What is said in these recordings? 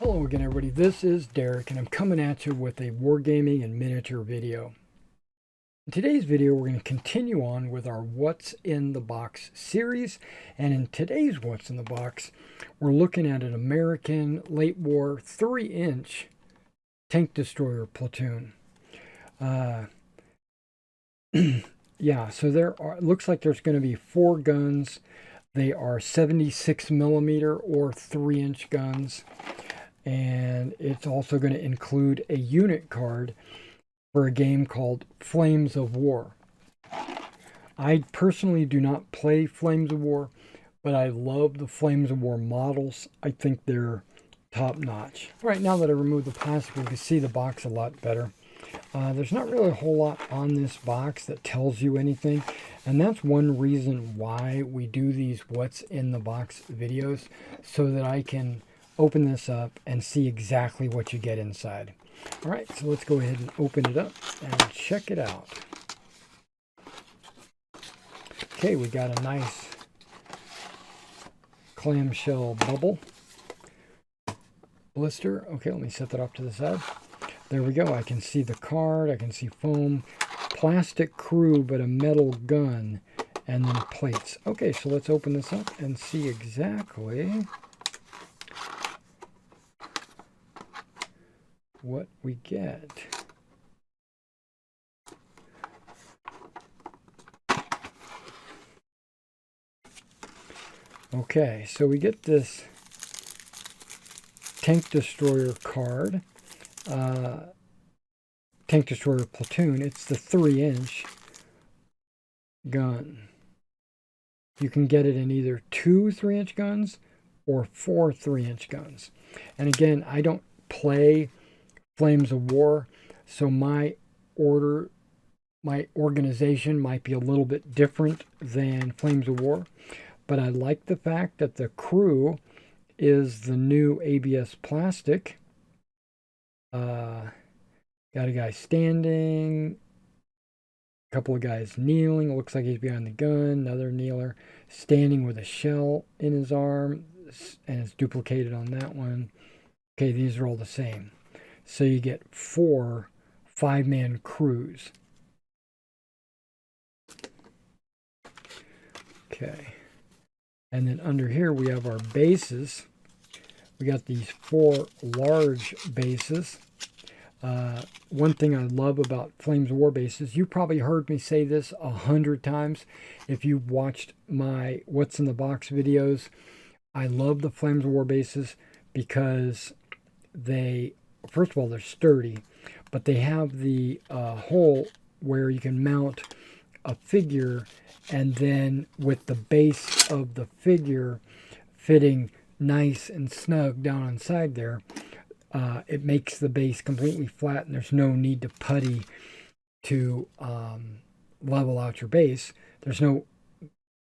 Hello again, everybody. This is Derek, and I'm coming at you with a wargaming and miniature video. In today's video, we're going to continue on with our What's in the Box series, and in today's What's in the Box, we're looking at an American late war 3-inch tank destroyer platoon. Yeah, so looks like there's going to be 4 guns. They are 76 millimeter or 3-inch guns. And it's also going to include a unit card for a game called Flames of War. I personally do not play Flames of War, but I love the Flames of War models. I think they're top notch. All right, now that I removed the plastic, we can see the box a lot better. There's not really a whole lot on this box that tells you anything, and that's one reason why we do these What's in the Box videos, so that I can open this up and see exactly what you get inside. All right, so let's go ahead and open it up and check it out. Okay, we got a nice clamshell bubble blister. Okay, let me set that up to the side. There we go. I can see the card. I can see foam, plastic crew, but a metal gun, and then plates. Okay, so let's open this up and see exactly what we get. Okay, so we get this tank destroyer card, tank destroyer platoon. It's the 3-inch gun. You can get it in either 2 3-inch guns or 4 3-inch guns. And again, I don't play Flames of War, so my organization might be a little bit different than Flames of War, but I like the fact that the crew is the new ABS plastic. Got a guy standing, a couple of guys kneeling. It looks like he's behind the gun. Another kneeler standing with a shell in his arm, and it's duplicated on that one. Okay, these are all the same. So you get 4 5-man crews. Okay. And then under here we have our bases. We got these 4 large bases. One thing I love about Flames of War bases, you probably heard me say this 100 times if you've watched my What's in the Box videos. I love the Flames of War bases because first of all, they're sturdy, but they have the hole where you can mount a figure, and then with the base of the figure fitting nice and snug down inside there, it makes the base completely flat, and there's no need to putty to level out your base. There's no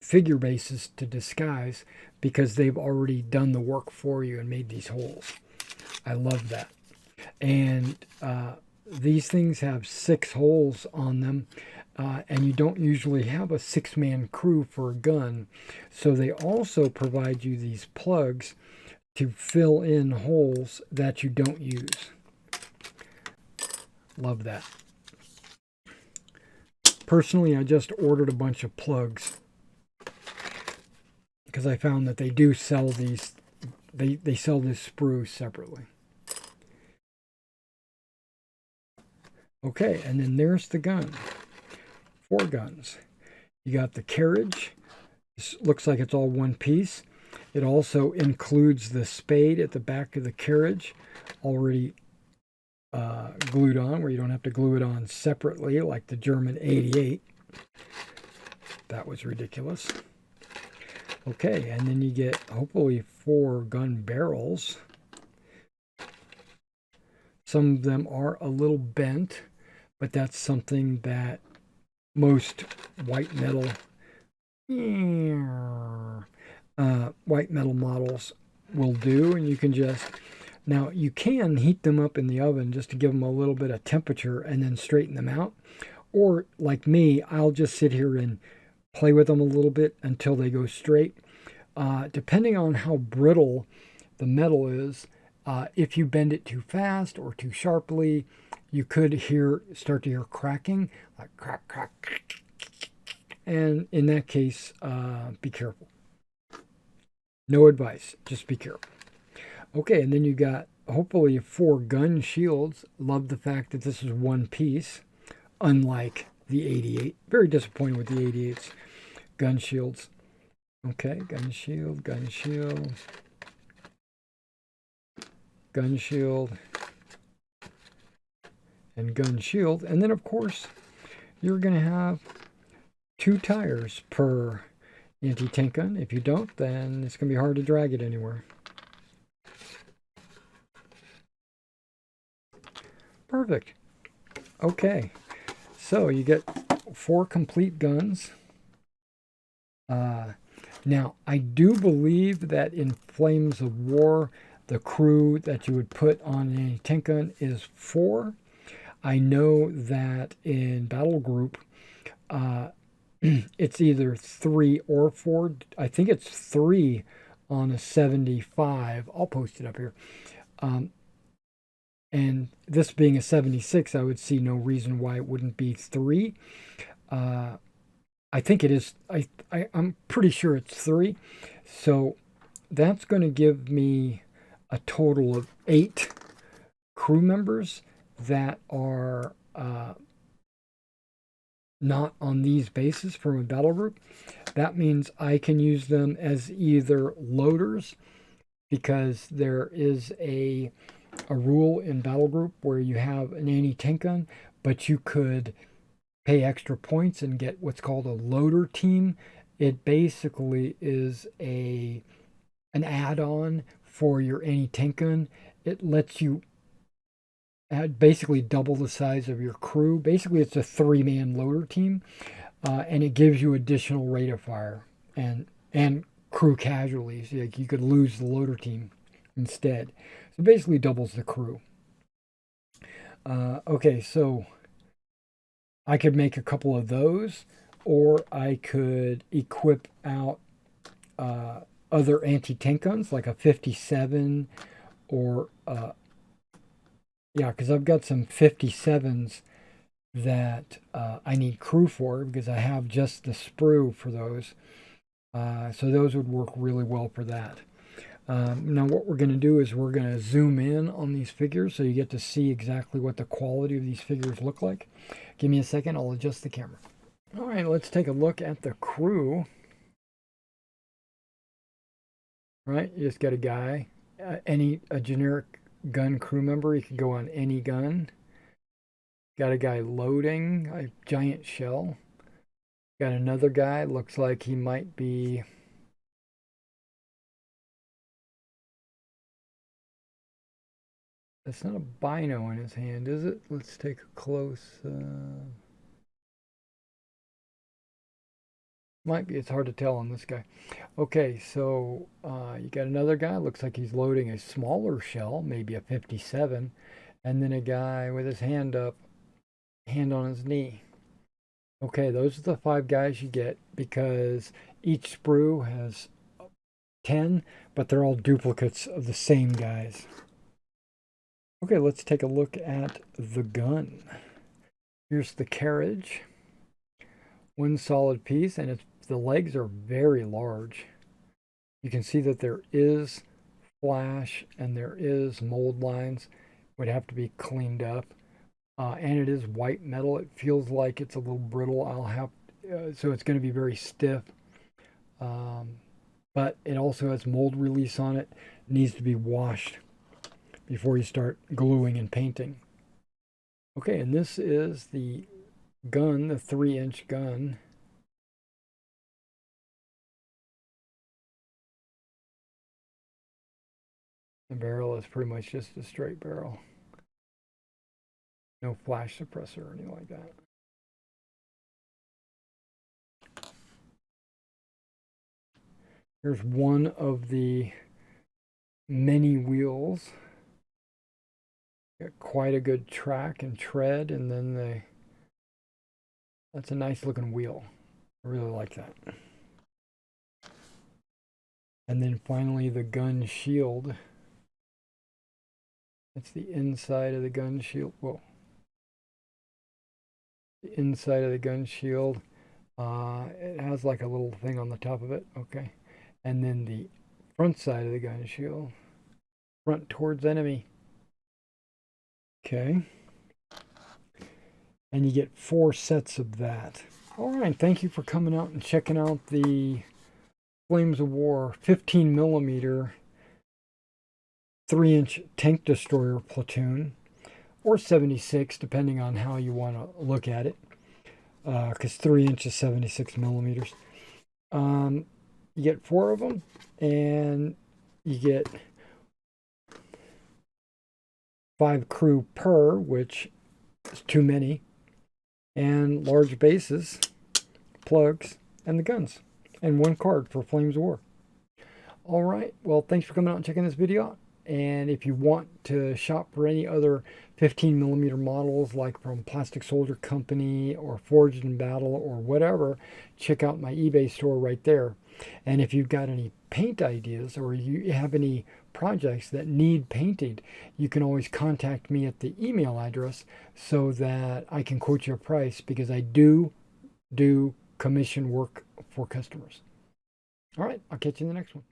figure bases to disguise because they've already done the work for you and made these holes. I love that. And these things have 6 holes on them, and you don't usually have a 6-man crew for a gun. So they also provide you these plugs to fill in holes that you don't use. Love that. Personally, I just ordered a bunch of plugs because I found that they do sell these. They sell this sprue separately. Okay, and then there's the gun. 4 guns. You got the carriage. This looks like it's all one piece. It also includes the spade at the back of the carriage, already glued on, where you don't have to glue it on separately like the German 88. That was ridiculous. Okay, and then you get hopefully 4 gun barrels. Some of them are a little bent, but that's something that most white metal models will do, and you can you can heat them up in the oven just to give them a little bit of temperature and then straighten them out. Or like me, I'll just sit here and play with them a little bit until they go straight. Depending on how brittle the metal is If you bend it too fast or too sharply, you could start to hear cracking, like crack, crack. And in that case, be careful. No advice, just be careful. Okay, and then you got hopefully 4 gun shields. Love the fact that this is one piece, unlike the 88. Very disappointed with the 88's gun shields. Okay, gun shield, gun shield, gun shield, and gun shield. And then, of course, you're going to have 2 tires per anti-tank gun. If you don't, then it's going to be hard to drag it anywhere. Perfect. Okay, so you get 4 complete guns. Now, I do believe that in Flames of War, the crew that you would put on an anti-tank gun is 4. I know that in Battle Group, it's either 3 or 4. I think it's 3 on a 75. I'll post it up here. And this being a 76, I would see no reason why it wouldn't be 3. I think it is. I'm pretty sure it's 3. So that's going to give me a total of 8 crew members that are not on these bases from a battle group. That means I can use them as either loaders, because there is a rule in battle group where you have an anti-tank gun, but you could pay extra points and get what's called a loader team. It basically is an add-on for your anti-tank gun. It lets you basically double the size of your crew. Basically, it's a 3-man loader team, and it gives you additional rate of fire and crew casualties. Like, you could lose the loader team instead. So basically doubles the crew. Okay, so I could make a couple of those, or I could equip out other anti-tank guns like a 57, or yeah, because I've got some 57s that I need crew for, because I have just the sprue for those. So those would work really well for that. Now what we're going to do is we're going to zoom in on these figures so you get to see exactly what the quality of these figures look like. Give me a second, I'll adjust the camera. All right, let's take a look at the crew. Right, you just got a guy, a generic gun crew member. He could go on any gun. Got a guy loading a giant shell. Got another guy, looks like he might be That's not a bino in his hand, is it? Let's take a close. Might be. It's hard to tell on this guy. Okay, so you got another guy. Looks like he's loading a smaller shell, maybe a 57, and then a guy with his hand up, hand on his knee. Okay, those are the 5 guys you get, because each sprue has 10, but they're all duplicates of the same guys. Okay, let's take a look at the gun. Here's the carriage. One solid piece, and the legs are very large. You can see that there is flash and there is mold lines. Would have to be cleaned up. And it is white metal. It feels like it's a little brittle. So it's going to be very stiff. But it also has mold release on it. It needs to be washed before you start gluing and painting. Okay, and this is the gun, the 3-inch gun. The barrel is pretty much just a straight barrel. No flash suppressor or anything like that. Here's one of the many wheels. Got quite a good track and tread, and then that's a nice looking wheel. I really like that. And then finally the gun shield. That's the inside of the gun shield. Whoa. The inside of the gun shield. It has like a little thing on the top of it. Okay. And then the front side of the gun shield. Front towards enemy. Okay. And you get 4 sets of that. All right. Thank you for coming out and checking out the Flames of War 15 millimeter 3-inch tank destroyer platoon, or 76, depending on how you want to look at it, because 3 inches 76 millimeters. You get 4 of them, and you get 5 crew per, which is too many, and large bases, plugs, and the guns, and 1 card for Flames of War. All right, well, thanks for coming out and checking this video out. And if you want to shop for any other 15 millimeter models, like from Plastic Soldier Company or Forged in Battle or whatever, check out my eBay store right there. And if you've got any paint ideas or you have any projects that need painted, you can always contact me at the email address so that I can quote you a price, because I do commission work for customers. All right, I'll catch you in the next one.